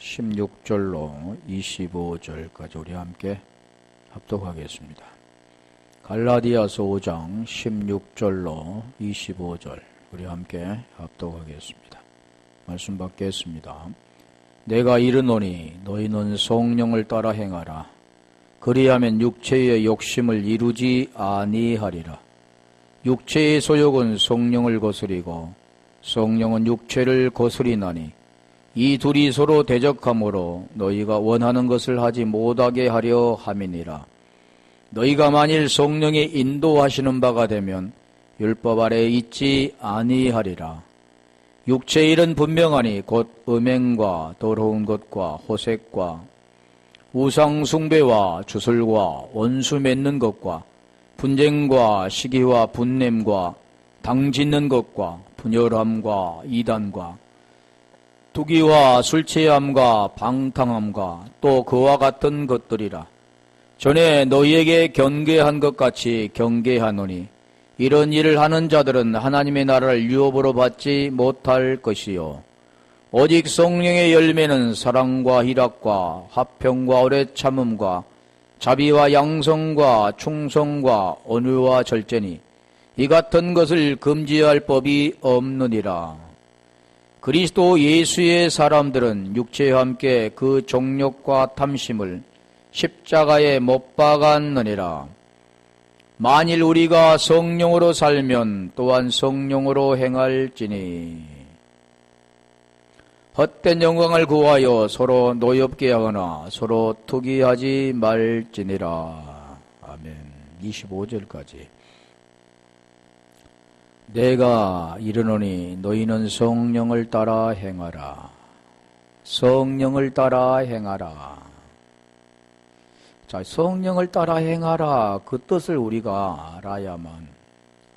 16절로 25절까지 우리 함께 합독하겠습니다. 갈라디아서 5장 16절로 25절 우리 함께 합독하겠습니다. 말씀 받겠습니다. 내가 이르노니 너희는 성령을 따라 행하라. 그리하면 육체의 욕심을 이루지 아니하리라. 육체의 소욕은 성령을 거스리고 성령은 육체를 거스리나니 이 둘이 서로 대적하므로 너희가 원하는 것을 하지 못하게 하려 함이니라. 너희가 만일 성령이 인도하시는 바가 되면 율법 아래에 있지 아니하리라. 육체의 일은 분명하니 곧 음행과 더러운 것과 호색과 우상 숭배와 주술과 원수 맺는 것과 분쟁과 시기와 분냄과 당짓는 것과 분열함과 이단과 투기와 술취함과 방탕함과 또 그와 같은 것들이라. 전에 너희에게 경계한 것 같이 경계하노니 이런 일을 하는 자들은 하나님의 나라를 유업으로 받지 못할 것이요 오직 성령의 열매는 사랑과 희락과 화평과 오래 참음과 자비와 양성과 충성과 온유와 절제니 이 같은 것을 금지할 법이 없느니라. 그리스도 예수의 사람들은 육체와 함께 그 정욕과 탐심을 십자가에 못 박았느니라. 만일 우리가 성령으로 살면 또한 성령으로 행할지니 헛된 영광을 구하여 서로 노엽게 하거나 서로 투기하지 말지니라. 아멘. 25절까지. 내가 이르노니 너희는 성령을 따라 행하라. 성령을 따라 행하라. 자, 성령을 따라 행하라. 그 뜻을 우리가 알아야만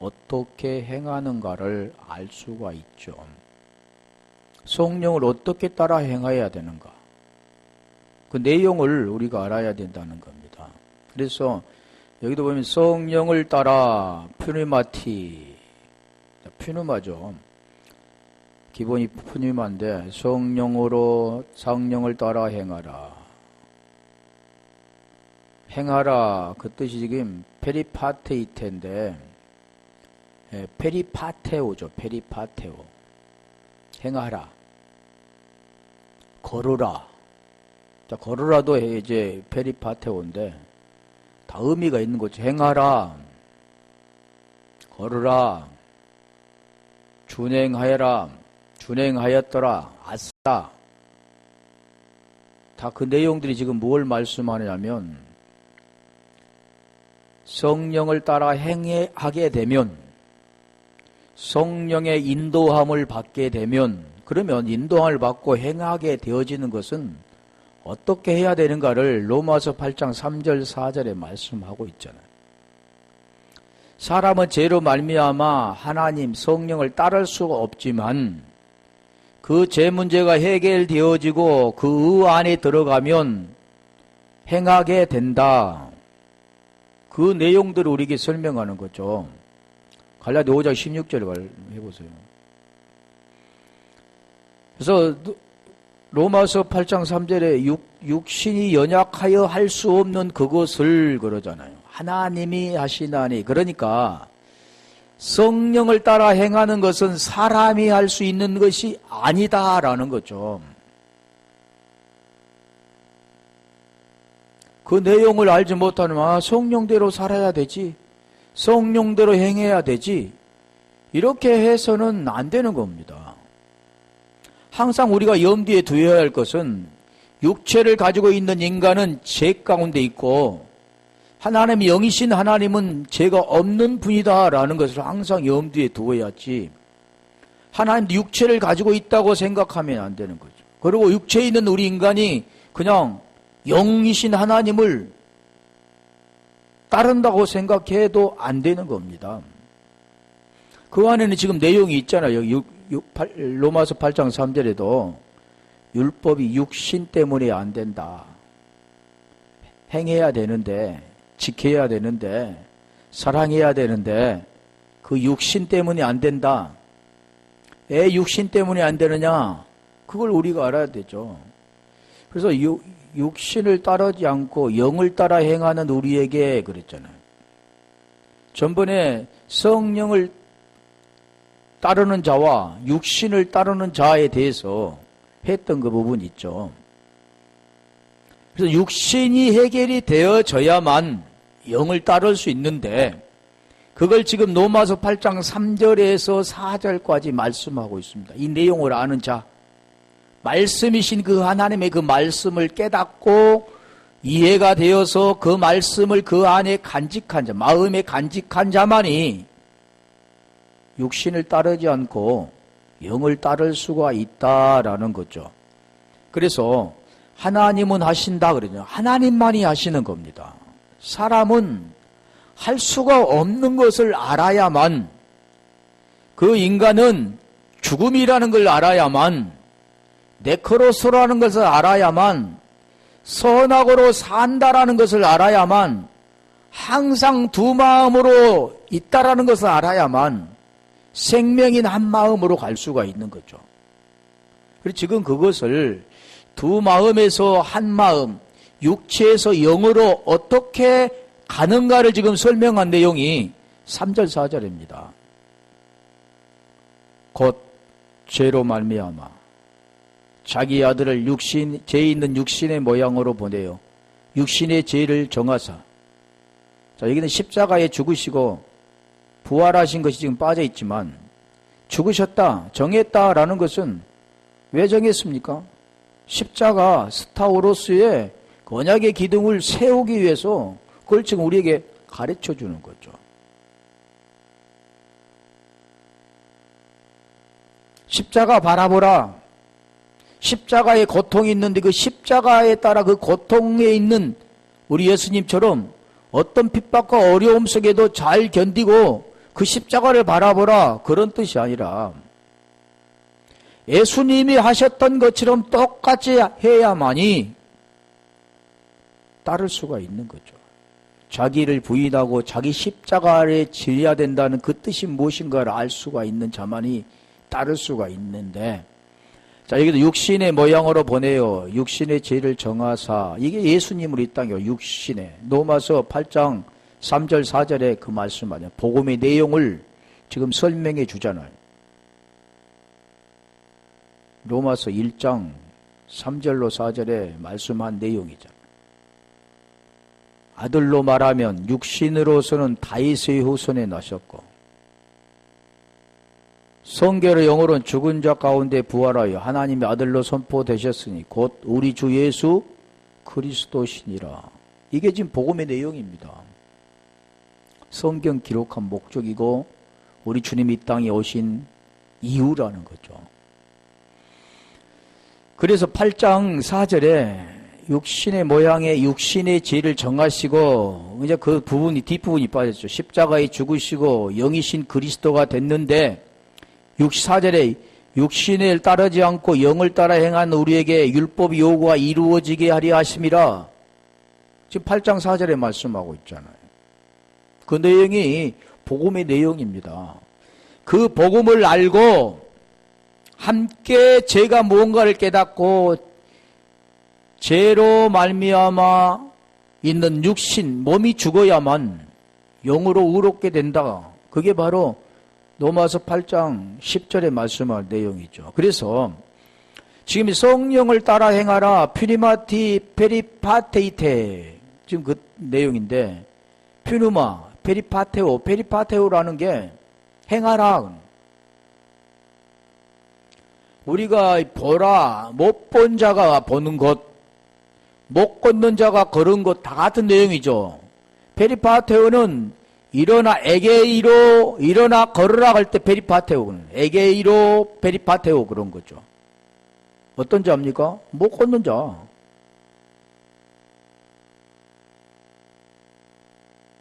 어떻게 행하는가를 알 수가 있죠. 성령을 어떻게 따라 행해야 되는가? 그 내용을 우리가 알아야 된다는 겁니다. 그래서 여기도 보면 성령을 따라 푸니마티, 푸니마죠. 기본이 푸니마인데 성령으로 성령을 따라 행하라. 행하라 그 뜻이 지금 페리파테이테인데 페리파테오죠. 페리파테오. 행하라. 걸으라. 자, 걸으라도 이제 페리파테오인데 다 의미가 있는 거죠. 행하라. 걸으라. 준행하여라. 준행하였더라. 아싸. 다 그 내용들이 지금 뭘 말씀하느냐면 성령을 따라 행하게 되면 성령의 인도함을 받게 되면 그러면 인도함을 받고 행하게 되어지는 것은 어떻게 해야 되는가를 로마서 8장 3절 4절에 말씀하고 있잖아요. 사람은 죄로 말미암아 하나님 성령을 따를 수가 없지만 그 죄 문제가 해결되어지고 그 안에 들어가면 행하게 된다. 그 내용들을 우리에게 설명하는 거죠. 갈라디아 5장 16절을 해보세요. 그래서 로마서 8장 3절에 육신이 연약하여 할 수 없는 그것을 그러잖아요. 하나님이 하시나니. 그러니까 성령을 따라 행하는 것은 사람이 할 수 있는 것이 아니다라는 거죠. 그 내용을 알지 못하면 성령대로 살아야 되지. 성령대로 행해야 되지. 이렇게 해서는 안 되는 겁니다. 항상 우리가 염두에 두어야 할 것은 육체를 가지고 있는 인간은 죄 가운데 있고 하나님이 영이신 하나님은 죄가 없는 분이다라는 것을 항상 염두에 두어야지. 하나님도 육체를 가지고 있다고 생각하면 안 되는 거죠. 그리고 육체에 있는 우리 인간이 그냥 영이신 하나님을 따른다고 생각해도 안 되는 겁니다. 그 안에는 지금 내용이 있잖아요. 로마서 8장 3절에도 율법이 육신 때문에 안 된다. 행해야 되는데, 지켜야 되는데, 사랑해야 되는데 그 육신 때문에 안 된다. 왜 육신 때문에 안 되느냐? 그걸 우리가 알아야 되죠. 그래서 육신을 따르지 않고 영을 따라 행하는 우리에게 그랬잖아요. 전번에 성령을 따르는 자와 육신을 따르는 자에 대해서 했던 그 부분 있죠. 그래서 육신이 해결이 되어져야만 영을 따를 수 있는데 그걸 지금 로마서 8장 3절에서 4절까지 말씀하고 있습니다. 이 내용을 아는 자, 말씀이신 그 하나님의 그 말씀을 깨닫고 이해가 되어서 그 말씀을 그 안에 간직한 자, 마음에 간직한 자만이 육신을 따르지 않고 영을 따를 수가 있다라는 거죠. 그래서 하나님은 하신다 그러죠. 하나님만이 하시는 겁니다. 사람은 할 수가 없는 것을 알아야만, 그 인간은 죽음이라는 걸 알아야만, 네크로스라는 것을 알아야만, 선악으로 산다라는 것을 알아야만, 항상 두 마음으로 있다라는 것을 알아야만 생명인 한 마음으로 갈 수가 있는 거죠. 그리고 지금 그것을 두 마음에서 한 마음, 육체에서 영으로 어떻게 가는가를 지금 설명한 내용이 3절 4절입니다. 곧 죄로 말미암아 자기 아들을 죄 있는 육신의 모양으로 보내어 육신의 죄를 정하사. 자, 여기는 십자가에 죽으시고 부활하신 것이 지금 빠져 있지만 죽으셨다, 정했다라는 것은 왜 정했습니까? 십자가 스타우로스의 언약의 기둥을 세우기 위해서 그걸 지금 우리에게 가르쳐 주는 거죠. 십자가 바라보라. 십자가에 고통이 있는데 그 십자가에 따라 그 고통에 있는 우리 예수님처럼 어떤 핍박과 어려움 속에도 잘 견디고 그 십자가를 바라보라, 그런 뜻이 아니라 예수님이 하셨던 것처럼 똑같이 해야만이 따를 수가 있는 거죠. 자기를 부인하고 자기 십자가에 지려야 된다는 그 뜻이 무엇인가를 알 수가 있는 자만이 따를 수가 있는데, 자, 여기도 육신의 모양으로 보내요. 육신의 죄를 정하사. 이게 예수님으로 이 땅에 육신의. 로마서 8장 3절 4절에 그 말씀 아니야. 복음의 내용을 지금 설명해 주잖아요. 로마서 1장 3절로 4절에 말씀한 내용이잖아요. 아들로 말하면 육신으로서는 다윗의 후손에 나셨고 성결의 영으로는 죽은 자 가운데 부활하여 하나님의 아들로 선포되셨으니 곧 우리 주 예수 그리스도시니라. 이게 지금 복음의 내용입니다. 성경 기록한 목적이고 우리 주님이 이 땅에 오신 이유라는 거죠. 그래서 8장 4절에 육신의 모양의 육신의 죄를 정하시고, 이제 그 부분이, 뒷부분이 빠졌죠. 십자가에 죽으시고 영이신 그리스도가 됐는데, 4절에 육신을 따르지 않고 영을 따라 행한 우리에게 율법 요구가 이루어지게 하려 하심이라. 지금 8장 4절에 말씀하고 있잖아요. 그 내용이 복음의 내용입니다. 그 복음을 알고 함께 제가 무언가를 깨닫고 죄로 말미암아 있는 육신, 몸이 죽어야만 영으로 의롭게 된다. 그게 바로 로마서 8장 10절에 말씀할 내용이죠. 그래서 지금 성령을 따라 행하라. 퓨니마티 페리파테이테. 지금 그 내용인데, 퓨누마, 페리파테오라는 게 행하라. 우리가 보라, 못 본 자가 보는 것, 못 걷는 자가 걸은 것 다 같은 내용이죠. 페리파테오는 일어나, 에게이로, 일어나 걸으라 할 때 페리파테오는 에게이로 페리파테오 그런 거죠. 어떤 자입니까? 못 걷는 자.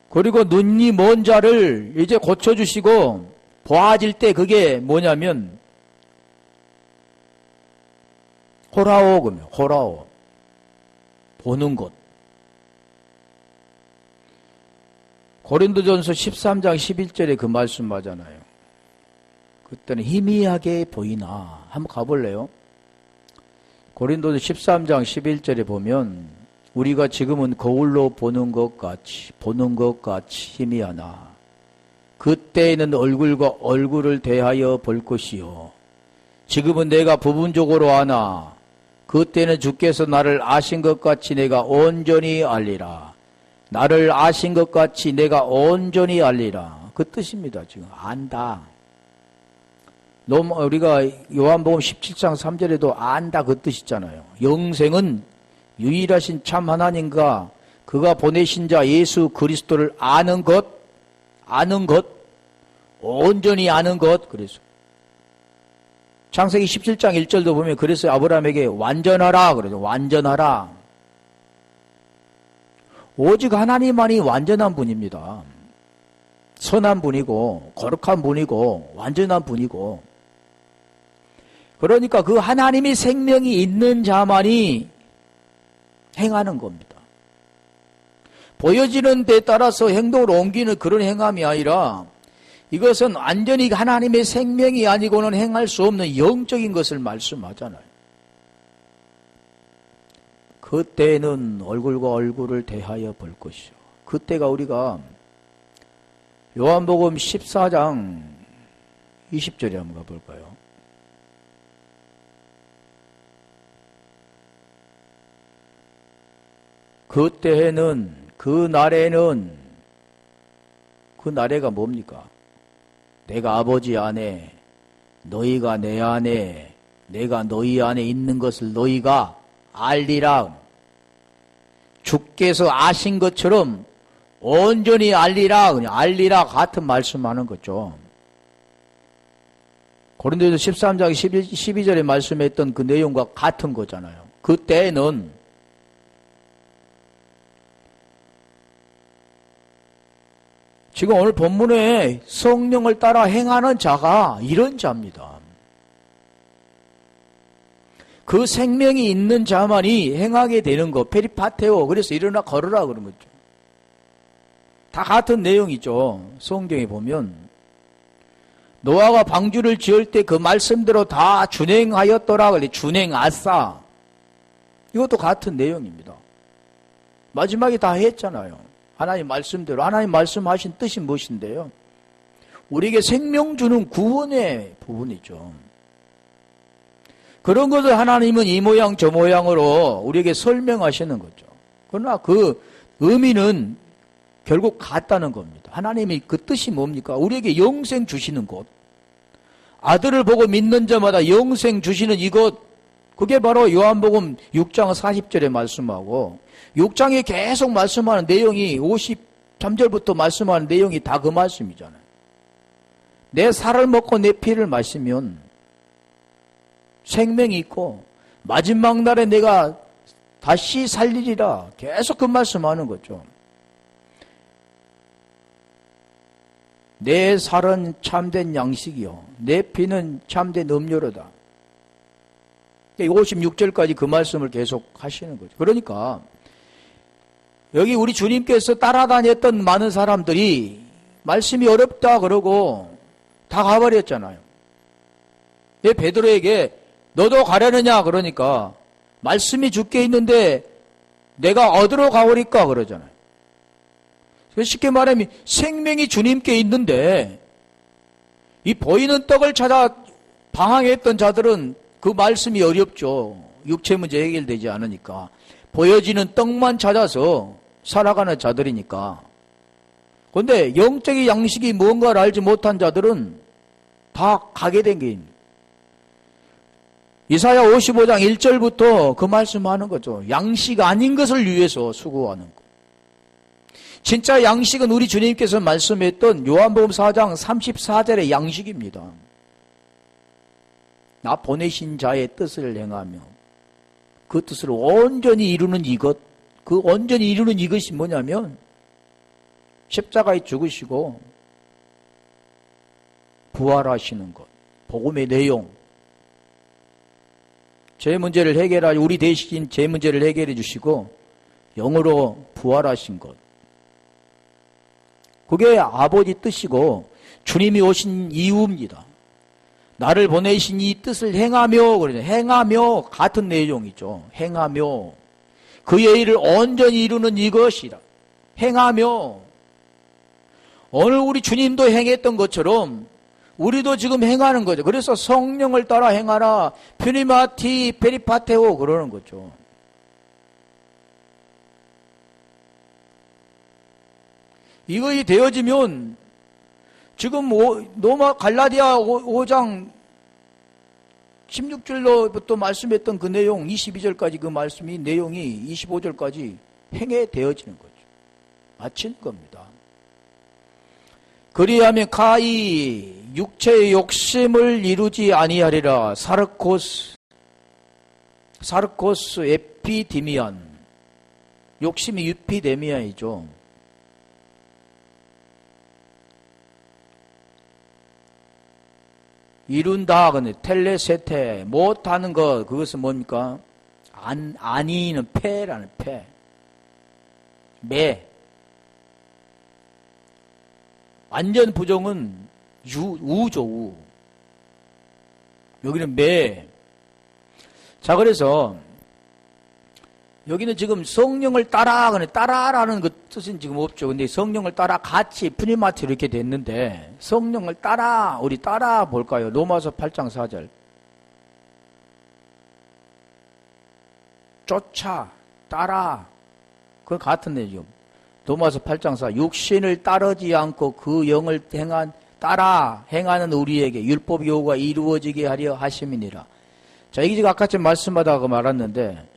그리고 눈이 먼 자를 이제 고쳐주시고 보아질 때 그게 뭐냐면 호라오, 그러면 호라오. 보는 것. 고린도전서 13장 11절에 그 말씀 맞잖아요. 그때는 희미하게 보이나. 한번 가볼래요? 고린도서 13장 11절에 보면 우리가 지금은 거울로 보는 것 같이 희미하나 그때에는 얼굴과 얼굴을 대하여 볼 것이요 지금은 내가 부분적으로 아나 그때는 주께서 나를 아신 것 같이 내가 온전히 알리라. 나를 아신 것 같이 내가 온전히 알리라. 그 뜻입니다. 지금 안다. 우리가 요한복음 17장 3절에도 안다 그 뜻이잖아요. 영생은 유일하신 참 하나님과 그가 보내신 자 예수 그리스도를 아는 것, 온전히 아는 것. 그래서 창세기 17장 1절도 보면 그래서 아브라함에게 완전하라 그러죠. 완전하라. 오직 하나님만이 완전한 분입니다. 선한 분이고 거룩한 분이고 완전한 분이고 그러니까 그 하나님의 생명이 있는 자만이 행하는 겁니다. 보여지는 데 따라서 행동을 옮기는 그런 행함이 아니라 이것은 완전히 하나님의 생명이 아니고는 행할 수 없는 영적인 것을 말씀하잖아요. 그때는 얼굴과 얼굴을 대하여 볼 것이요. 그때가 우리가 요한복음 14장 20절에 한번 가볼까요? 그때에는 그 날에는 그 날에가 뭡니까? 내가 아버지 안에 너희가 내 안에 내가 너희 안에 있는 것을 너희가 알리라. 주께서 아신 것처럼 온전히 알리라. 그냥 알리라 같은 말씀하는 거죠. 고린도서 13장 12절에 말씀했던 그 내용과 같은 거잖아요. 그때는 지금 오늘 본문에 성령을 따라 행하는 자가 이런 자입니다. 그 생명이 있는 자만이 행하게 되는 거, 페리파테오. 그래서 일어나 걸으라 그런 거죠. 다 같은 내용이죠. 성경에 보면 노아가 방주를 지을 때 그 말씀대로 다 준행하였더라. 그래 준행하사. 이것도 같은 내용입니다. 마지막에 다 했잖아요. 하나님 말씀대로. 하나님 말씀하신 뜻이 무엇인데요? 우리에게 생명 주는 구원의 부분이죠. 그런 것을 하나님은 이 모양 저 모양으로 우리에게 설명하시는 거죠. 그러나 그 의미는 결국 같다는 겁니다. 하나님이 그 뜻이 뭡니까? 우리에게 영생 주시는 것. 아들을 보고 믿는 자마다 영생 주시는 이것. 그게 바로 요한복음 6장 40절에 말씀하고 6장에 계속 말씀하는 내용이 53절부터 말씀하는 내용이 다 그 말씀이잖아요. 내 살을 먹고 내 피를 마시면 생명이 있고 마지막 날에 내가 다시 살리리라. 계속 그 말씀하는 거죠. 내 살은 참된 양식이요 내 피는 참된 음료로다. 56절까지 그 말씀을 계속 하시는 거죠. 그러니까 여기 우리 주님께서 따라다녔던 많은 사람들이 말씀이 어렵다 그러고 다 가버렸잖아요. 왜 베드로에게 너도 가려느냐 그러니까 말씀이 주께 있는데 내가 어디로 가오리까 그러잖아요. 쉽게 말하면 생명이 주님께 있는데 이 보이는 떡을 찾아 방황했던 자들은 그 말씀이 어렵죠. 육체 문제 해결되지 않으니까. 보여지는 떡만 찾아서 살아가는 자들이니까. 그런데 영적인 양식이 뭔가를 알지 못한 자들은 다 가게 된 게 있는. 이사야 55장 1절부터 그 말씀하는 거죠. 양식 아닌 것을 위해서 수고하는 것. 진짜 양식은 우리 주님께서 말씀했던 요한복음 4장 34절의 양식입니다. 나 보내신 자의 뜻을 행하며 그 뜻을 온전히 이루는 이것. 그 온전히 이루는 이것이 뭐냐면 십자가에 죽으시고 부활하시는 것. 복음의 내용. 제 문제를 해결하지 우리 대신 제 문제를 해결해 주시고 영으로 부활하신 것. 그게 아버지 뜻이고 주님이 오신 이유입니다. 나를 보내신 이 뜻을 행하며, 그러죠. 행하며, 같은 내용이죠. 행하며. 그의 일을 온전히 이루는 이것이라. 행하며. 오늘 우리 주님도 행했던 것처럼 우리도 지금 행하는 거죠. 그래서 성령을 따라 행하라. 퓨니마티 페리파테오 그러는 거죠. 이것이 되어지면 지금 로마 갈라디아 5장 16절로부터 말씀했던 그 내용 22절까지 그 말씀이 내용이 25절까지 행해되어지는 거죠. 마치는 겁니다. 그리하면 가히 육체의 욕심을 이루지 아니하리라. 사르코스 에피디미안. 욕심이 유피데미안이죠. 이룬다, 근데 텔레세테, 못하는 것, 그것은 뭡니까? 아니는 패라는 패. 매. 완전 부정은 우죠, 우. 여기는 매. 자, 그래서, 여기는 지금 성령을 따라, 따라라는 그 뜻은 지금 없죠. 근데 성령을 따라 같이 푸니마티 이렇게 됐는데, 성령을 따라, 우리 따라 볼까요? 로마서 8장 4절. 쫓아, 따라. 그 같은 내용. 로마서 8장 4. 육신을 따르지 않고 그 영을 따라 행하는 우리에게 율법 요구가 이루어지게 하려 하심이니라. 자, 이게 지금 아까쯤 말씀하다가 말았는데,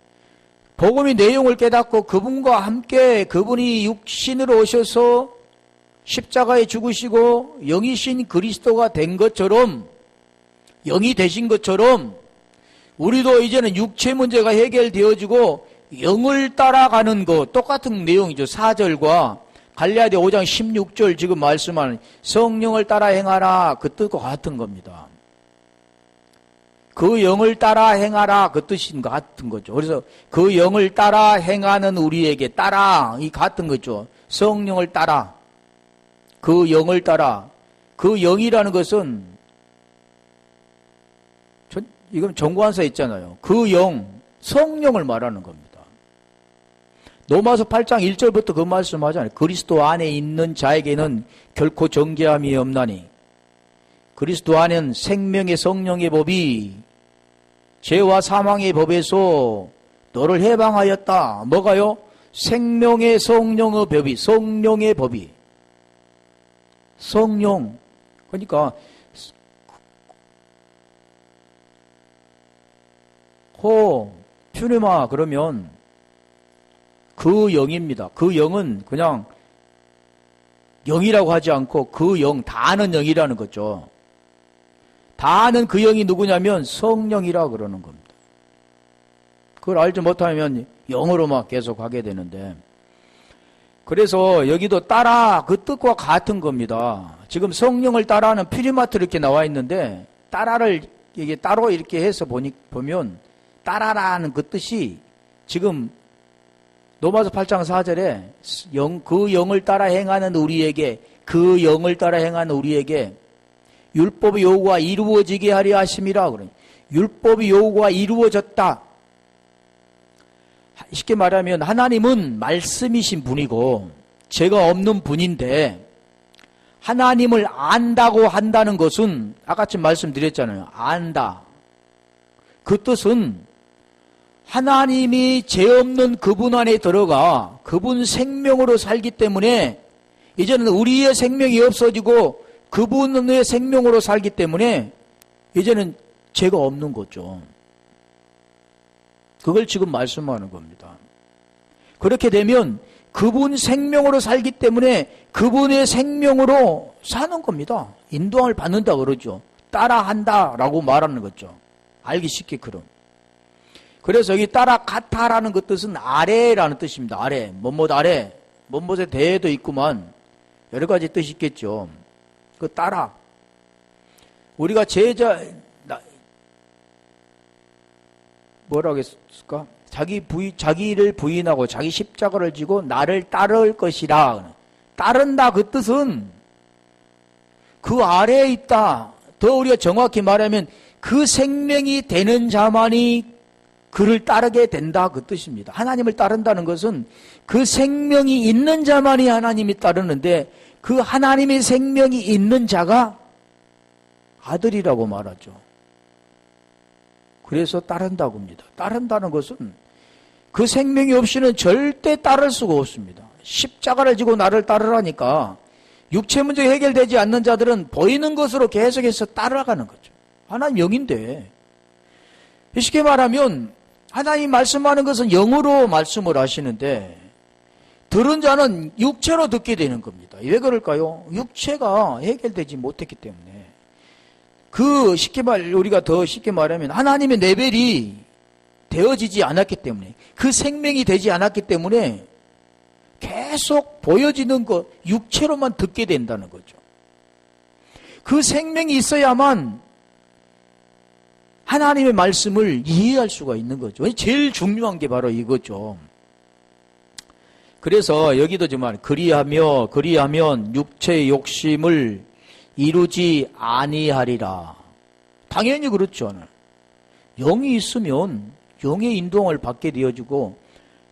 복음의 내용을 깨닫고 그분과 함께 그분이 육신으로 오셔서 십자가에 죽으시고 영이신 그리스도가 된 것처럼, 영이 되신 것처럼 우리도 이제는 육체 문제가 해결되어지고 영을 따라가는 거 똑같은 내용이죠. 4절과 갈라디아 5장 16절 지금 말씀하는 성령을 따라 행하라 그 뜻과 같은 겁니다. 그 영을 따라 행하라 그 뜻인 것 같은 거죠. 그래서 그 영을 따라 행하는 우리에게 따라 이 같은 거죠. 성령을 따라 그 영을 따라 그 영이라는 것은 이건 정관사에 있잖아요. 그 영 성령을 말하는 겁니다. 로마서 8장 1절부터 그 말씀하잖아요. 그리스도 안에 있는 자에게는 결코 정죄함이 없나니 그리스도 안에는 생명의 성령의 법이 죄와 사망의 법에서 너를 해방하였다. 뭐가요? 생명의 성령의 법이, 성령의 법이. 성령. 그러니까 퓨네마 그러면 그 영입니다. 그 영은 그냥 영이라고 하지 않고 그 영, 다 아는 영이라는 거죠. 다 아는 그 영이 누구냐면 성령이라 그러는 겁니다. 그걸 알지 못하면 영으로만 계속 하게 되는데, 그래서 여기도 따라 그 뜻과 같은 겁니다. 지금 성령을 따라하는 퓨리마트 이렇게 나와 있는데 따라를 이게 따로 이렇게 해서 보면 따라라는 그 뜻이 지금 로마서 8장 4절에 그 영을 따라 행하는 우리에게 그 영을 따라 행하는 우리에게 율법의 요구가 이루어지게 하려 하심이라 그래요. 율법의 요구가 이루어졌다. 쉽게 말하면 하나님은 말씀이신 분이고 죄가 없는 분인데 하나님을 안다고 한다는 것은 아까쯤 말씀드렸잖아요. 안다. 그 뜻은 하나님이 죄 없는 그분 안에 들어가 그분 생명으로 살기 때문에 이제는 우리의 생명이 없어지고 그분의 생명으로 살기 때문에 이제는 죄가 없는 거죠. 그걸 지금 말씀하는 겁니다. 그렇게 되면 그분 생명으로 살기 때문에 그분의 생명으로 사는 겁니다. 인도함을 받는다 그러죠. 따라한다라고 말하는 거죠. 알기 쉽게 그럼. 그래서 여기 따라가타라는 그 뜻은 아래라는 뜻입니다. 아래, 뭐뭐 아래, 뭐뭐에 대해도 있구만. 여러 가지 뜻이 있겠죠. 그 따라. 우리가 뭐라고 했을까? 자기를 부인하고 자기 십자가를 지고 나를 따를 것이라. 따른다 그 뜻은 그 아래에 있다. 더 우리가 정확히 말하면 그 생명이 되는 자만이 그를 따르게 된다 그 뜻입니다. 하나님을 따른다는 것은 그 생명이 있는 자만이 하나님이 따르는데 그 하나님의 생명이 있는 자가 아들이라고 말하죠. 그래서 따른다고 합니다. 따른다는 것은 그 생명이 없이는 절대 따를 수가 없습니다. 십자가를 지고 나를 따르라니까 육체 문제 해결되지 않는 자들은 보이는 것으로 계속해서 따라가는 거죠. 하나님 영인데 쉽게 말하면 하나님 말씀하는 것은 영으로 말씀을 하시는데 들은 자는 육체로 듣게 되는 겁니다. 왜 그럴까요? 육체가 해결되지 못했기 때문에 우리가 더 쉽게 말하면 하나님의 레벨이 되어지지 않았기 때문에 그 생명이 되지 않았기 때문에 계속 보여지는 것 육체로만 듣게 된다는 거죠. 그 생명이 있어야만 하나님의 말씀을 이해할 수가 있는 거죠. 제일 중요한 게 바로 이거죠. 그래서 여기도 정말 그리하면 육체의 욕심을 이루지 아니하리라. 당연히 그렇죠. 영이 있으면 영의 인도함을 받게 되어지고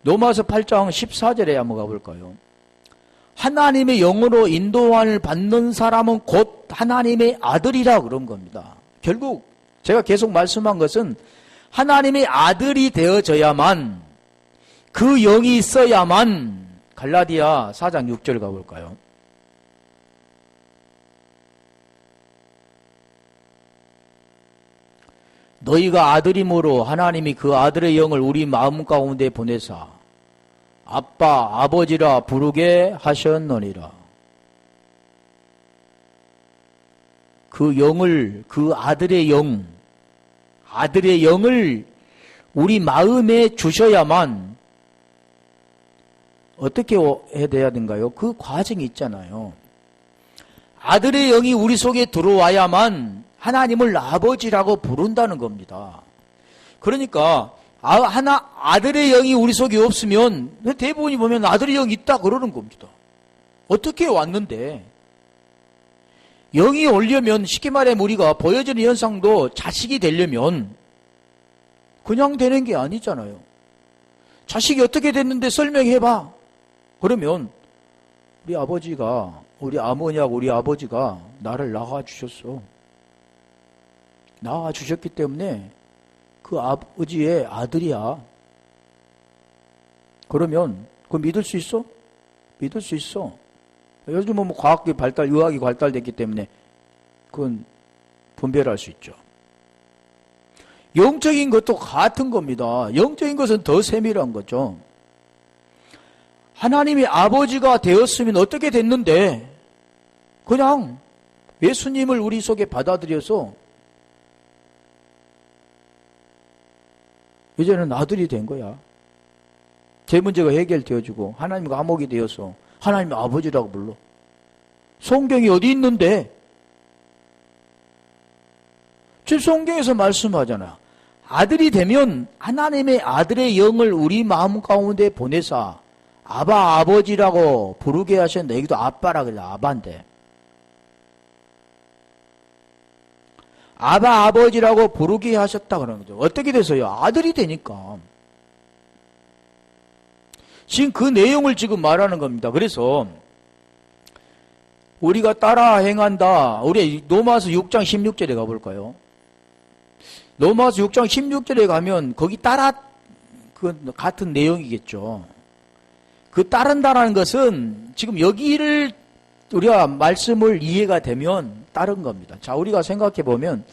로마서 8장 14절에 한번 가볼까요? 하나님의 영으로 인도함을 받는 사람은 곧 하나님의 아들이라 그런 겁니다. 결국 제가 계속 말씀한 것은 하나님의 아들이 되어져야만 그 영이 있어야만 갈라디아 4장 6절 가볼까요? 너희가 아들이므로 하나님이 그 아들의 영을 우리 마음 가운데 보내사 아빠 아버지라 부르게 하셨느니라. 그 영을 그 아들의 영을 우리 마음에 주셔야만 어떻게 해야 되는가요? 그 과정이 있잖아요. 아들의 영이 우리 속에 들어와야만 하나님을 아버지라고 부른다는 겁니다. 그러니까 아들의 영이 우리 속에 없으면 대부분이 보면 아들의 영이 있다 그러는 겁니다. 어떻게 왔는데? 영이 오려면 쉽게 말하면 우리가 보여지는 현상도 자식이 되려면 그냥 되는 게 아니잖아요. 자식이 어떻게 됐는데 설명해봐. 그러면 우리 아버지가 우리 어머니하고 우리 아버지가 나를 낳아주셨어. 낳아주셨기 때문에 그 아버지의 아들이야. 그러면 그거 믿을 수 있어? 믿을 수 있어. 요즘은 뭐 과학이 의학이 발달됐기 때문에 그건 분별할 수 있죠. 영적인 것도 같은 겁니다. 영적인 것은 더 세밀한 거죠. 하나님이 아버지가 되었으면 어떻게 됐는데 그냥 예수님을 우리 속에 받아들여서 이제는 아들이 된 거야. 제 문제가 해결되어지고 하나님과 화목이 되어서 하나님의 아버지라고 불러. 성경이 어디 있는데? 지금 성경에서 말씀하잖아. 아들이 되면 하나님의 아들의 영을 우리 마음 가운데 보내사 아바 아버지라고 부르게 하셨는데 여기도 아빠라 그래. 아바인데. 아바 아버지라고 부르게 하셨다 그러는 거죠. 어떻게 돼서요? 아들이 되니까. 지금 그 내용을 지금 말하는 겁니다. 그래서 우리가 따라 행한다. 우리 로마서 6장 16절에 가볼까요? 로마서 6장 16절에 가면 거기 따라 그 같은 내용이겠죠. 그 따른다라는 것은 지금 여기를 우리가 말씀을 이해가 되면 따른 겁니다. 자, 우리가 생각해 보면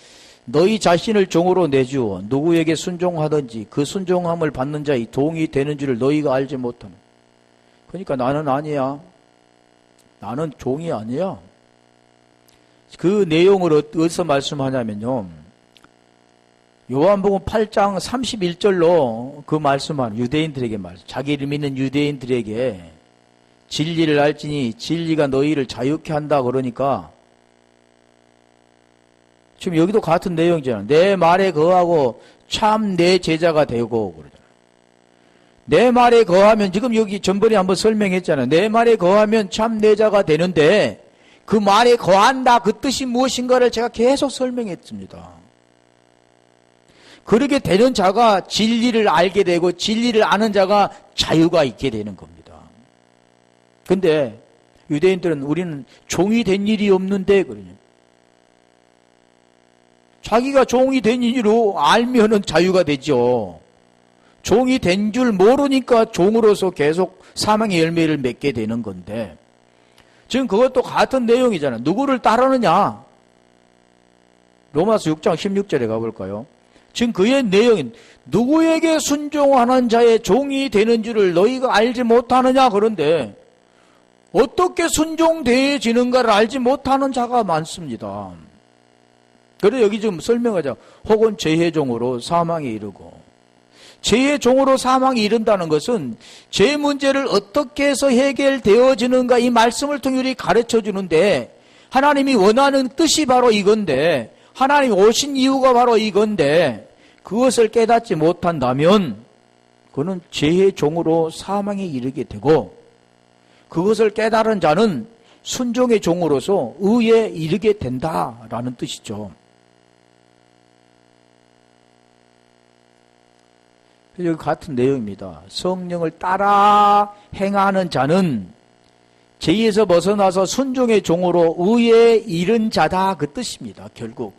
너희 자신을 종으로 내주어 누구에게 순종하든지 그 순종함을 받는 자의 동이 되는 줄을 너희가 알지 못하는. 그러니까 나는 아니야. 나는 종이 아니야. 그 내용을 어디서 말씀하냐면요. 요한복음 8장 31절로 그 말씀한 유대인들에게 말씀. 자기를 믿는 유대인들에게 진리를 알지니 진리가 너희를 자유케 한다 그러니까 지금 여기도 같은 내용이잖아. 내 말에 거하고 참 내 제자가 되고 그러잖아. 내 말에 거하면 지금 여기 전번에 한번 설명했잖아. 내 말에 거하면 참 내 자가 되는데 그 말에 거한다 그 뜻이 무엇인가를 제가 계속 설명했습니다. 그렇게 되는 자가 진리를 알게 되고 진리를 아는 자가 자유가 있게 되는 겁니다. 근데 유대인들은 우리는 종이 된 일이 없는데 그러냐. 자기가 종이 된 일로 알면은 자유가 되죠. 종이 된 줄 모르니까 종으로서 계속 사망의 열매를 맺게 되는 건데 지금 그것도 같은 내용이잖아요. 누구를 따르느냐? 로마서 6장 16절에 가볼까요? 지금 그의 내용인 누구에게 순종하는 자의 종이 되는 줄을 너희가 알지 못하느냐? 그런데 어떻게 순종되어지는가를 알지 못하는 자가 많습니다. 그래서 여기 좀 설명하자. 혹은 죄의 종으로 사망에 이르고 죄의 종으로 사망에 이른다는 것은 죄 문제를 어떻게 해서 해결되어지는가 이 말씀을 통해 우리 가르쳐 주는데 하나님이 원하는 뜻이 바로 이건데 하나님이 오신 이유가 바로 이건데 그것을 깨닫지 못한다면 그는 죄의 종으로 사망에 이르게 되고 그것을 깨달은 자는 순종의 종으로서 의에 이르게 된다라는 뜻이죠. 여기 같은 내용입니다. 성령을 따라 행하는 자는 죄에서 벗어나서 순종의 종으로 의에 이른 자다 그 뜻입니다. 결국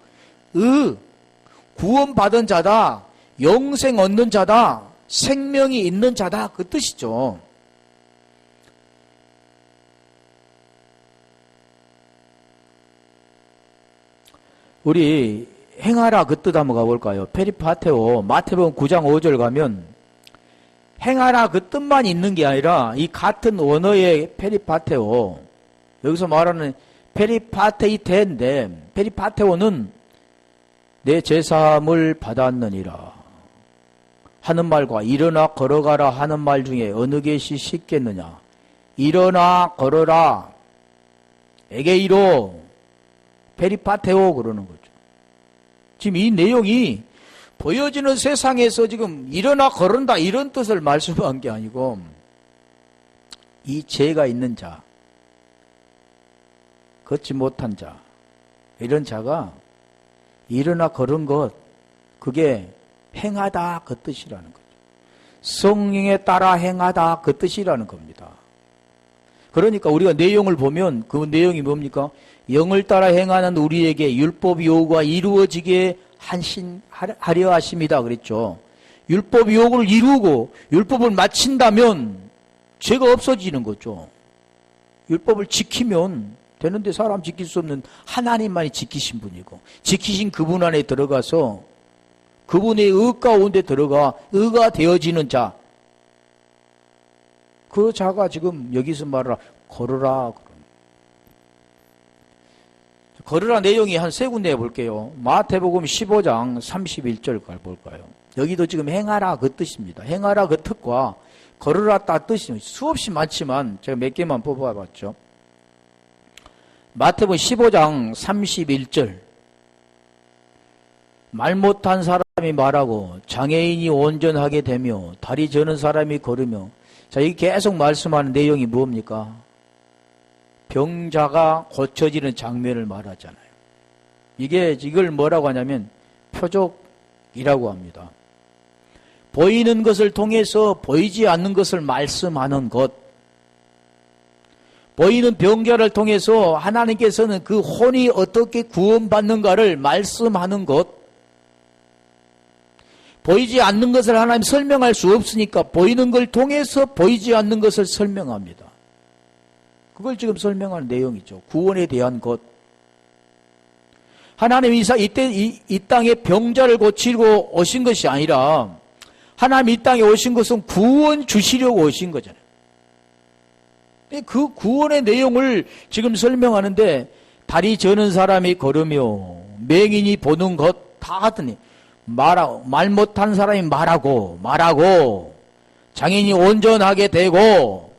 구원받은 자다, 영생 얻는 자다, 생명이 있는 자다 그 뜻이죠. 우리 행하라 그 뜻 한번 가볼까요? 페리파테오 마태복음 9장 5절 가면 행하라 그 뜻만 있는 게 아니라 이 같은 원어의 페리파테오 여기서 말하는 페리파테이테인데 페리파테오는 내 제사함을 받았느니라 하는 말과 일어나 걸어가라 하는 말 중에 어느 것이 쉽겠느냐? 일어나 걸어라 에게이로 페리파테오 그러는 거죠. 지금 이 내용이 보여지는 세상에서 지금 일어나 걸은다 이런 뜻을 말씀한 게 아니고 이 죄가 있는 자, 걷지 못한 자 이런 자가 일어나 걸은 것 그게 행하다 그 뜻이라는 거죠. 성령에 따라 행하다 그 뜻이라는 겁니다. 그러니까 우리가 내용을 보면 그 내용이 뭡니까? 영을 따라 행하는 우리에게 율법 요구가 이루어지게 하려 하심이다 그랬죠. 율법 요구를 이루고 율법을 마친다면 죄가 없어지는 거죠. 율법을 지키면 되는데 사람 지킬 수 없는 하나님만이 지키신 분이고 지키신 그분 안에 들어가서 그분의 의 가운데 들어가 의가 되어지는 자 그 자가 지금 여기서 말하라 걸으라 걸으라 내용이 한 세 군데 볼게요. 마태복음 15장 31절 볼까요? 여기도 지금 행하라 그 뜻입니다. 행하라 그 뜻과 걸으라 따 뜻이 수없이 많지만 제가 몇 개만 뽑아봤죠. 마태복음 15장 31절 말 못한 사람이 말하고 장애인이 온전하게 되며 다리 저는 사람이 걸으며 자, 이 계속 말씀하는 내용이 뭡니까? 병자가 고쳐지는 장면을 말하잖아요. 이걸 뭐라고 하냐면 표적이라고 합니다. 보이는 것을 통해서 보이지 않는 것을 말씀하는 것. 보이는 병자를 통해서 하나님께서는 그 혼이 어떻게 구원받는가를 말씀하는 것. 보이지 않는 것을 하나님 설명할 수 없으니까 보이는 걸 통해서 보이지 않는 것을 설명합니다. 그걸 지금 설명하는 내용이죠. 구원에 대한 것. 하나님이 이 땅에 병자를 고치고 오신 것이 아니라 하나님 이 땅에 오신 것은 구원 주시려고 오신 거잖아요. 그 구원의 내용을 지금 설명하는데 다리 저는 사람이 걸으며 맹인이 보는 것 다 하더니 말 못한 사람이 말하고 장애인이 온전하게 되고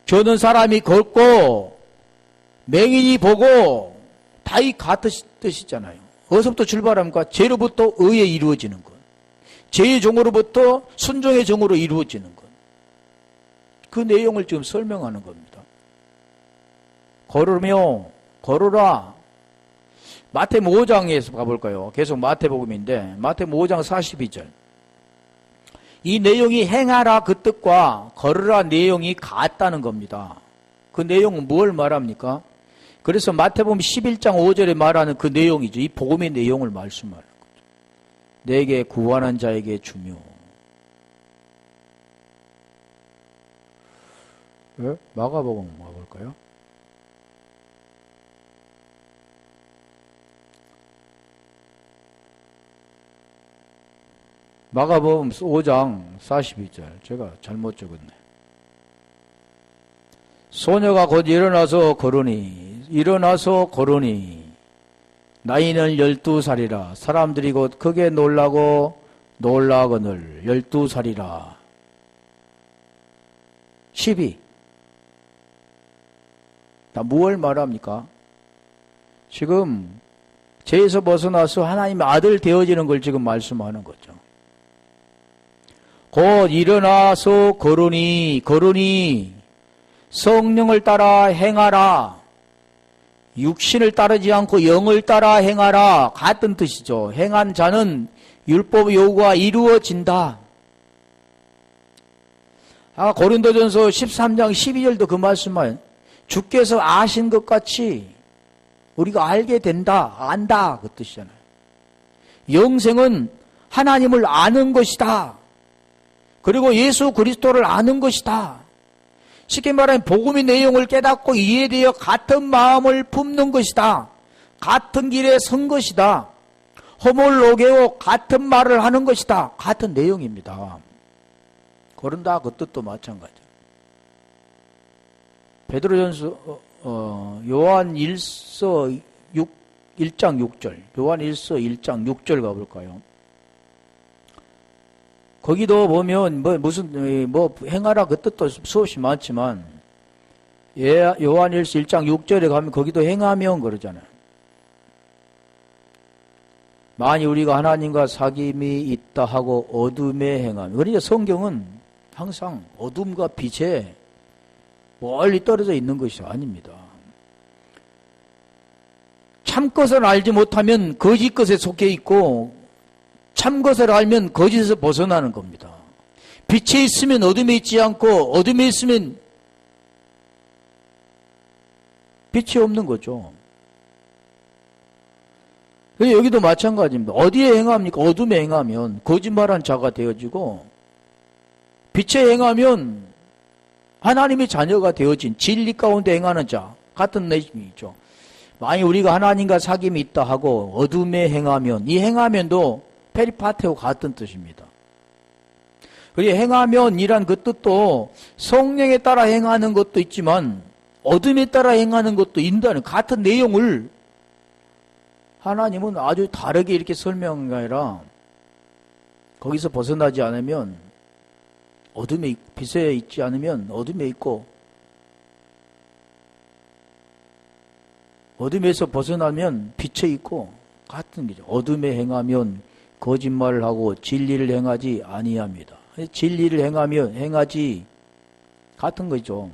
저는 사람이 걷고 맹인이 보고 다 이 같은 뜻이잖아요. 어디서부터 출발합니까? 죄로부터 의에 이루어지는 것. 죄의 종으로부터 순종의 종으로 이루어지는 것. 그 내용을 지금 설명하는 겁니다. 걸으라. 마태복음 5장에서 가볼까요? 계속 마태복음인데 마태복음 5장 42절. 이 내용이 행하라 그 뜻과 걸으라 내용이 같다는 겁니다. 그 내용은 뭘 말합니까? 그래서 마태복음 11장 5절에 말하는 그 내용이죠. 이 복음의 내용을 말씀하는 거죠. 내게 구하는 자에게 주며. 네? 마가복음 가볼까요? 마가복음 5장 42절. 제가 잘못 적었네. 소녀가 곧 일어나서 걸으니 나이는 12살이라 사람들이 곧 크게 놀라거늘 12살이라 12. 다 무엇을 말합니까? 지금 죄에서 벗어나서 하나님의 아들 되어지는 걸 지금 말씀하는 거죠. 곧 일어나서 걸으니 성령을 따라 행하라. 육신을 따르지 않고 영을 따라 행하라. 같은 뜻이죠. 행한 자는 율법 요구가 이루어진다. 고린도전서 13장 12절도 그 말씀을 주께서 아신 것 같이 우리가 알게 된다. 안다. 그 뜻이잖아요. 영생은 하나님을 아는 것이다. 그리고 예수 그리스도를 아는 것이다. 쉽게 말하면 복음의 내용을 깨닫고 이해되어 같은 마음을 품는 것이다. 같은 길에 선 것이다. 호몰로게오 같은 말을 하는 것이다. 같은 내용입니다. 그런다 그 뜻도 마찬가지죠. 베드로전서 요한 1서 1장 6절 요한 1서 1장 6절 가볼까요? 거기도 보면 뭐 행하라 그 뜻도 수없이 많지만 요한일서 1장 6절에 가면 거기도 행하면 그러잖아요. 만일 우리가 하나님과 사귐이 있다 하고 어둠에 행하면. 그러니까 성경은 항상 어둠과 빛에 멀리 떨어져 있는 것이 아닙니다. 참 것을 알지 못하면 거짓 것에 속해 있고 참 것을 알면 거짓에서 벗어나는 겁니다. 빛에 있으면 어둠에 있지 않고 어둠에 있으면 빛이 없는 거죠. 여기도 마찬가지입니다. 어디에 행합니까? 어둠에 행하면 거짓말한 자가 되어지고 빛에 행하면 하나님의 자녀가 되어진 진리 가운데 행하는 자 같은 내용이죠. 만약 우리가 하나님과 사귐이 있다 하고 어둠에 행하면 이 행하면도 페리파테오 같은 뜻입니다. 그리고 행하면이란 그 뜻도 성령에 따라 행하는 것도 있지만 어둠에 따라 행하는 것도 있다는 같은 내용을 하나님은 아주 다르게 이렇게 설명한 게 아니라 거기서 벗어나지 않으면 어둠에 빛에 있지 않으면 어둠에 있고 어둠에서 벗어나면 빛에 있고 같은 거죠. 어둠에 행하면 거짓말을 하고 진리를 행하지 아니합니다. 진리를 행하지 같은 거죠.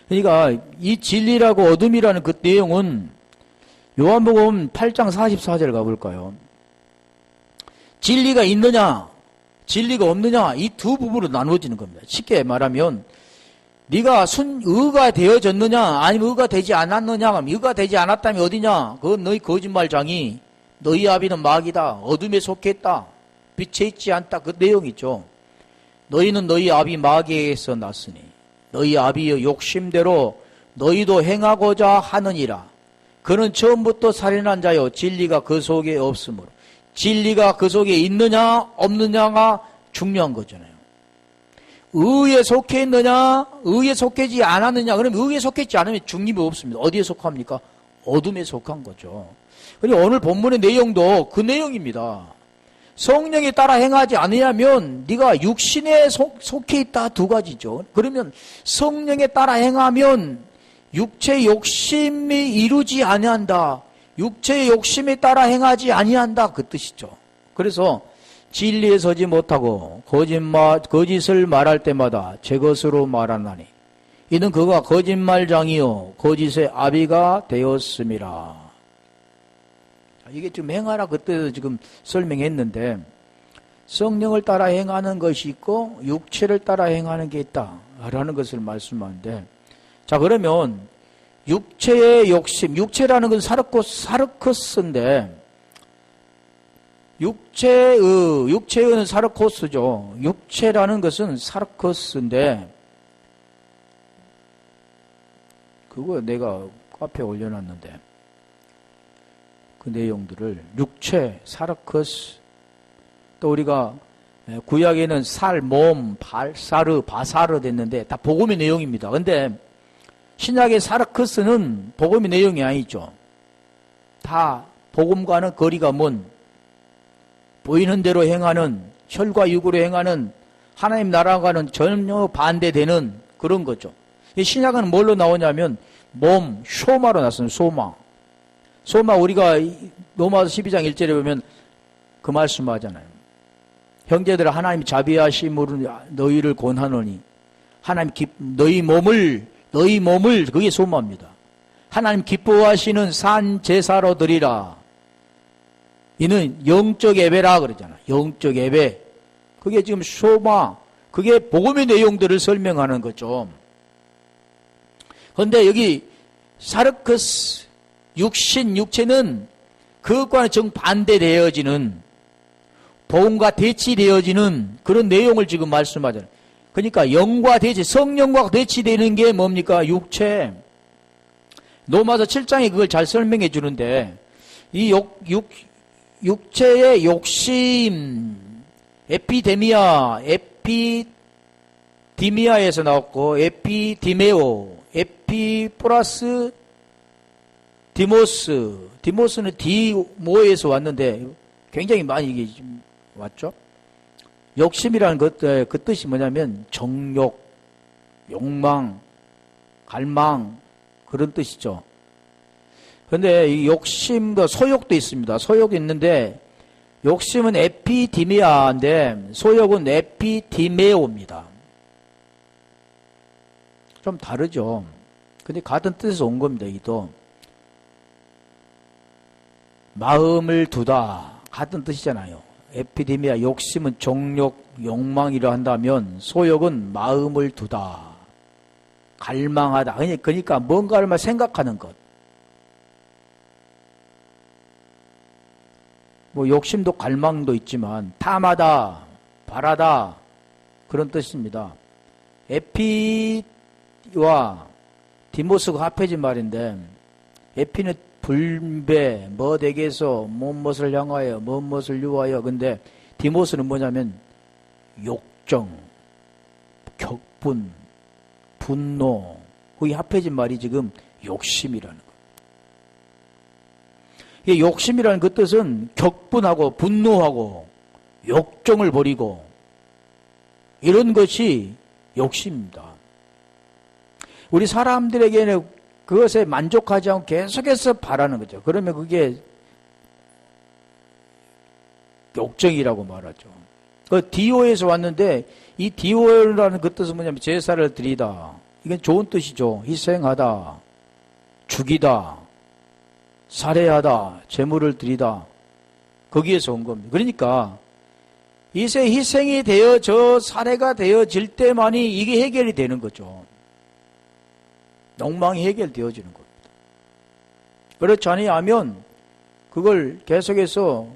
그러니까 이 진리라고 어둠이라는 그 내용은 요한복음 8장 44절 가볼까요? 진리가 있느냐 진리가 없느냐 이 두 부분으로 나누어지는 겁니다. 쉽게 말하면 네가 의가 되어졌느냐 아니면 의가 되지 않았느냐. 의가 되지 않았다면 어디냐. 그건 너희 거짓말장이 너희 아비는 마귀다. 어둠에 속해 있다. 빛에 있지 않다. 그 내용이죠. 너희는 너희 아비 마귀에서 났으니 너희 아비의 욕심대로 너희도 행하고자 하느니라. 그는 처음부터 살인한 자요 진리가 그 속에 없으므로. 진리가 그 속에 있느냐 없느냐가 중요한 거잖아요. 의에 속해 있느냐 의에 속해지 않았느냐. 그러면 의에 속했지 않으면 중립이 없습니다. 어디에 속합니까? 어둠에 속한 거죠. 그리고 오늘 본문의 내용도 그 내용입니다. 성령에 따라 행하지 않으면 네가 육신에 속해 있다 두 가지죠. 그러면 성령에 따라 행하면 육체의 욕심이 이루지 아니한다. 육체의 욕심에 따라 행하지 아니한다 그 뜻이죠. 그래서 진리에 서지 못하고 거짓을 말할 때마다 제 것으로 말하나니 이는 그가 거짓말장이요 거짓의 아비가 되었음이라. 이게 지금 행하라 그때도 지금 설명했는데 성령을 따라 행하는 것이 있고 육체를 따라 행하는 게 있다라는 것을 말씀하는데, 자 그러면 육체의 욕심, 육체라는 건 사르코스인데 육체는 사르코스죠. 육체라는 것은 사르코스인데 그거 내가 카페에 올려놨는데 그 내용들을 육체, 사르코스, 또 우리가 구약에는 살, 몸, 발, 사르, 바사르 됐는데 다 복음의 내용입니다. 근데 신약의 사르크스는 복음의 내용이 아니죠. 다 복음과는 거리가 먼, 보이는 대로 행하는, 혈과 육으로 행하는, 하나님 나라와는 전혀 반대되는 그런 거죠. 신약은 뭘로 나오냐면 몸, 소마로 나왔어요. 소마 우리가 로마서 12장 1절에 보면 그 말씀하잖아요. 형제들아 하나님 자비하심으로 너희를 권하노니 하나님 너희 몸을 그게 소마입니다. 하나님 기뻐하시는 산 제사로 드리라. 이는 영적 예배라 그러잖아요. 영적 예배. 그게 지금 소마, 그게 복음의 내용들을 설명하는 거죠. 그런데 여기 사르크스, 육체는 그것과는 정반대되어지는, 복음과 대치되어지는 그런 내용을 지금 말씀하잖아요. 그러니까 영과 대치, 성령과 대치되는 게 뭡니까? 육체. 로마서 7장에 그걸 잘 설명해 주는데, 이 육체의 욕심, 에피디미아에서 나왔고, 에피디메오, 에피 플러스 디모스는 디모에서 왔는데 굉장히 많이 이게 왔죠. 욕심이라는 그 뜻이 뭐냐면 정욕, 욕망, 갈망 그런 뜻이죠. 그런데 이 욕심도 소욕도 있습니다. 소욕이 있는데 욕심은 에피디미아인데 소욕은 에피디메오입니다. 좀 다르죠. 근데 같은 뜻에서 온 겁니다. 이도 마음을 두다 같은 뜻이잖아요. 에피데미아 욕심은 정욕, 욕망이라 한다면 소욕은 마음을 두다, 갈망하다. 그러니까 뭔가를 생각하는 것. 뭐 욕심도 갈망도 있지만 탐하다, 바라다 그런 뜻입니다. 에피와 디모스가 합해진 말인데 에피는 불배, 뭐에게서 무엇을 향하여, 무엇을 유하여. 근데 디모스는 뭐냐면 욕정, 격분, 분노, 거기 합해진 말이 지금 욕심이라는 거. 이 욕심이라는 그 뜻은 격분하고 분노하고 욕정을 버리고 이런 것이 욕심입니다. 우리 사람들에게는 그것에 만족하지 않고 계속해서 바라는 거죠. 그러면 그게 욕정이라고 말하죠. 그 디오에서 왔는데 이 디오라는 그 뜻은 뭐냐면 제사를 드리다. 이건 좋은 뜻이죠. 희생하다, 죽이다, 살해하다, 제물을 드리다. 거기에서 온 겁니다. 그러니까 이제 희생이 되어져 살해가 되어질 때만이 이게 해결이 되는 거죠. 욕망이 해결되어지는 겁니다. 그렇지 아니하면 그걸 계속해서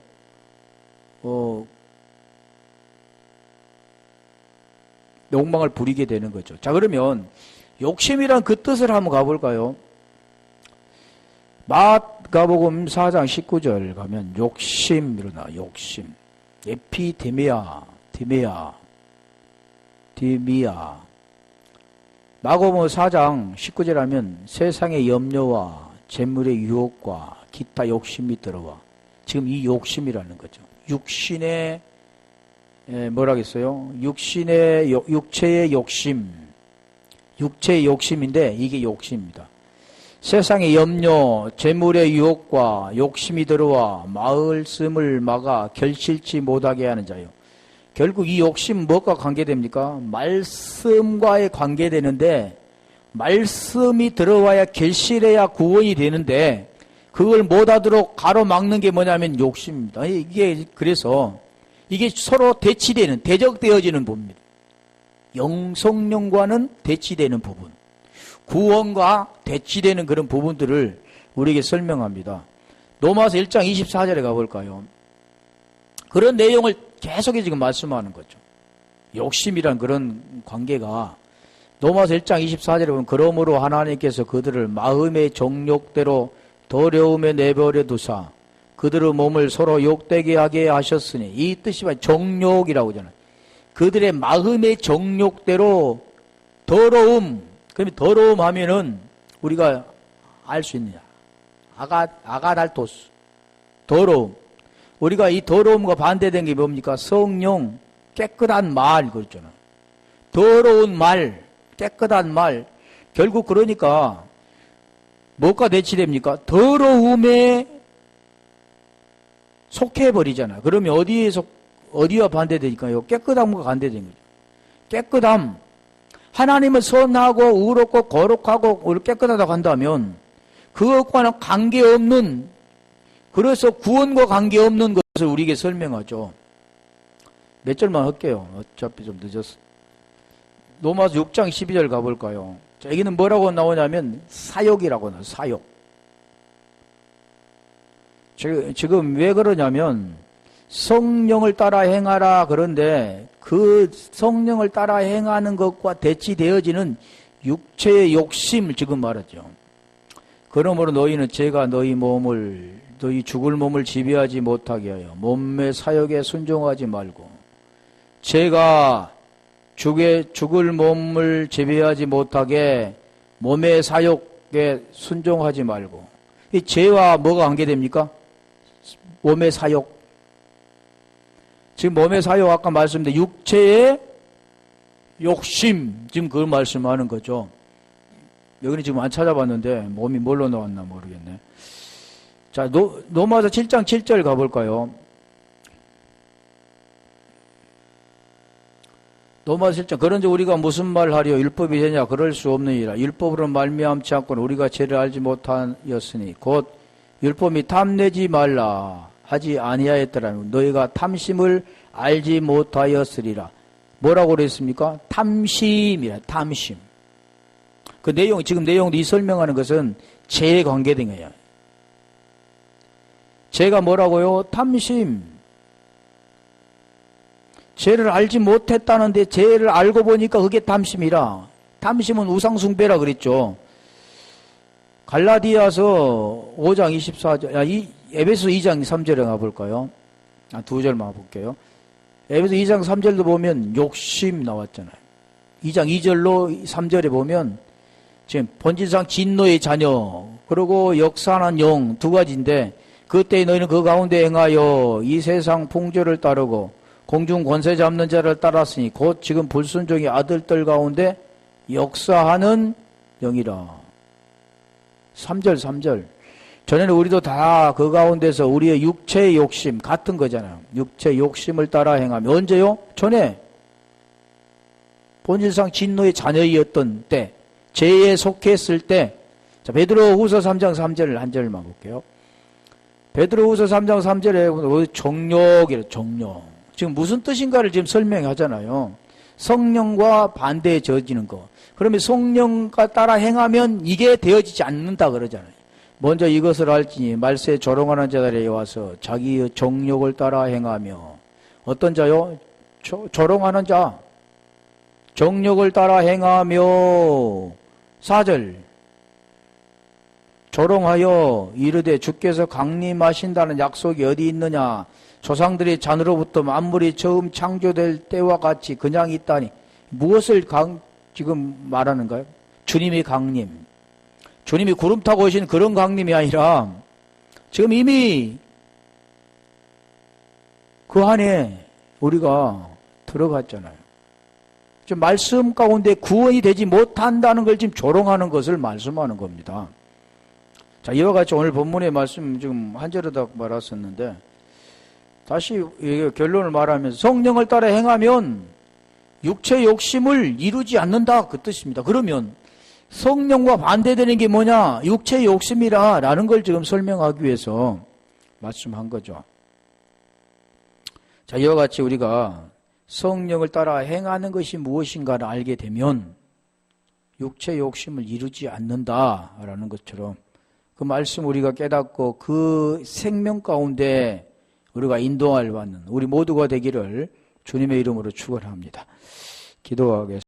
욕망을 부리게 되는 거죠. 자, 그러면 욕심이란 그 뜻을 한번 가볼까요? 마가복음 4장 19절 가면 욕심 일어나. 욕심. 에피데미아. 마가복음 4장 19절 하면 세상의 염려와 재물의 유혹과 기타 욕심이 들어와. 지금 이 욕심이라는 거죠. 육신의 뭐라겠어요? 육체의 욕심. 육체의 욕심인데 이게 욕심입니다. 세상의 염려, 재물의 유혹과 욕심이 들어와 말씀을 막아 결실치 못하게 하는 자요. 결국 이 욕심 무엇과 관계됩니까? 말씀과의 관계되는데 말씀이 들어와야 결실해야 구원이 되는데 그걸 못하도록 가로막는 게 뭐냐면 욕심입니다. 이게 그래서 이게 서로 대치되는 대적되어지는 부분입니다. 성령과는 대치되는 부분, 구원과 대치되는 그런 부분들을 우리에게 설명합니다. 로마서 1장 24절에 가볼까요? 그런 내용을 계속해 지금 말씀하는 거죠. 욕심이란 그런 관계가 로마서 1장 24절에 보면 그러므로 하나님께서 그들을 마음의 정욕대로 더러움에 내버려 두사 그들의 몸을 서로 욕되게 하게 하셨으니 이 뜻이 정욕이라고 하잖아요. 그들의 마음의 정욕대로 더러움. 그러면 더러움 하면은 우리가 알 수 있느냐? 아가달토스. 더러움. 우리가 이 더러움과 반대된 게 뭡니까? 성령, 깨끗한 말, 그렇잖아요. 더러운 말, 깨끗한 말. 결국 그러니까 뭐가 대치됩니까? 더러움에 속해버리잖아요. 그러면 어디와 반대되니까요? 깨끗함과 반대된 거죠. 깨끗함. 하나님은 선하고 의롭고 거룩하고 깨끗하다고 한다면 그것과는 관계없는, 그래서 구원과 관계없는 것을 우리에게 설명하죠. 몇 절만 할게요. 어차피 좀 늦었어. 로마서 6장 12절 가볼까요? 자, 여기는 뭐라고 나오냐면 사욕이라고 나와요. 사욕. 지금 왜 그러냐면 성령을 따라 행하라 그런데 그 성령을 따라 행하는 것과 대치되어지는 육체의 욕심을 지금 말하죠. 그러므로 너희는 죄가 너희 죽을 몸을 지배하지 못하게 하여 몸의 사욕에 순종하지 말고, 죄가 죽을 몸을 지배하지 못하게 몸의 사욕에 순종하지 말고. 이 죄와 뭐가 관계됩니까? 몸의 사욕. 지금 몸의 사욕 아까 말씀드린 육체의 욕심, 지금 그걸 말씀하는 거죠. 여기는 지금 안 찾아봤는데 몸이 뭘로 나왔나 모르겠네. 자, 로마서 7장 7절 가볼까요? 로마서 7장. 그런즉 우리가 무슨 말 하리요? 율법이 되냐? 그럴 수 없느니라. 율법으로 말미암지 않고는 우리가 죄를 알지 못하였으니 곧 율법이 탐내지 말라 하지 아니하였더라면 너희가 탐심을 알지 못하였으리라. 뭐라고 그랬습니까? 탐심이라. 탐심. 그 내용, 지금 내용도 이 설명하는 것은 죄에 관계된 거예요. 죄가 뭐라고요? 탐심. 죄를 알지 못했다는데 죄를 알고 보니까 그게 탐심이라. 탐심은 우상숭배라 그랬죠. 갈라디아서 5장 24절, 에베소 2장 3절에 가볼까요? 두 절만 볼게요. 에베소 2장 3절도 보면 욕심 나왔잖아요. 2장 2절로 3절에 보면 지금 본질상 진노의 자녀, 그리고 역사하는 영 두 가지인데, 그때 너희는 그 가운데 행하여 이 세상 풍조를 따르고 공중 권세 잡는 자를 따랐으니 곧 지금 불순종의 아들들 가운데 역사하는 영이라. 3절. 전에는 우리도 다 그 가운데서 우리의 육체의 욕심 같은 거잖아요. 육체의 욕심을 따라 행하며. 언제요? 전에 본질상 진노의 자녀이었던 때, 죄에 속했을 때. 자, 베드로후서 3장 3절 한 절만 볼게요. 베드로후서 3장 3절에 정욕이래. 정욕. 지금 무슨 뜻인가를 지금 설명하잖아요. 성령과 반대에 저지는 거. 그러면 성령과 따라 행하면 이게 되어지지 않는다 그러잖아요. 먼저 이것을 알지니 말세에 조롱하는 자들이 와서 자기의 정욕을 따라 행하며. 어떤 자요? 조롱하는 자. 정욕을 따라 행하며. 4절. 조롱하여 이르되 주께서 강림하신다는 약속이 어디 있느냐? 조상들의 잔으로부터 만물이 처음 창조될 때와 같이 그냥 있다니. 무엇을 지금 말하는가요? 주님의 강림. 주님이 구름 타고 오신 그런 강림이 아니라 지금 이미 그 안에 우리가 들어갔잖아요. 지금 말씀 가운데 구원이 되지 못한다는 걸 지금 조롱하는 것을 말씀하는 겁니다. 자, 이와 같이 오늘 본문의 말씀 지금 한 절에 다 말았었는데, 다시 결론을 말하면 성령을 따라 행하면 육체 욕심을 이루지 않는다 그 뜻입니다. 그러면 성령과 반대되는 게 뭐냐? 육체의 욕심이라 라는 걸 지금 설명하기 위해서 말씀한 거죠. 자, 이와 같이 우리가 성령을 따라 행하는 것이 무엇인가를 알게 되면 육체의 욕심을 이루지 않는다라는 것처럼 그 말씀 우리가 깨닫고 그 생명 가운데 우리가 인도할 받는 우리 모두가 되기를 주님의 이름으로 축원합니다. 기도하겠습니다.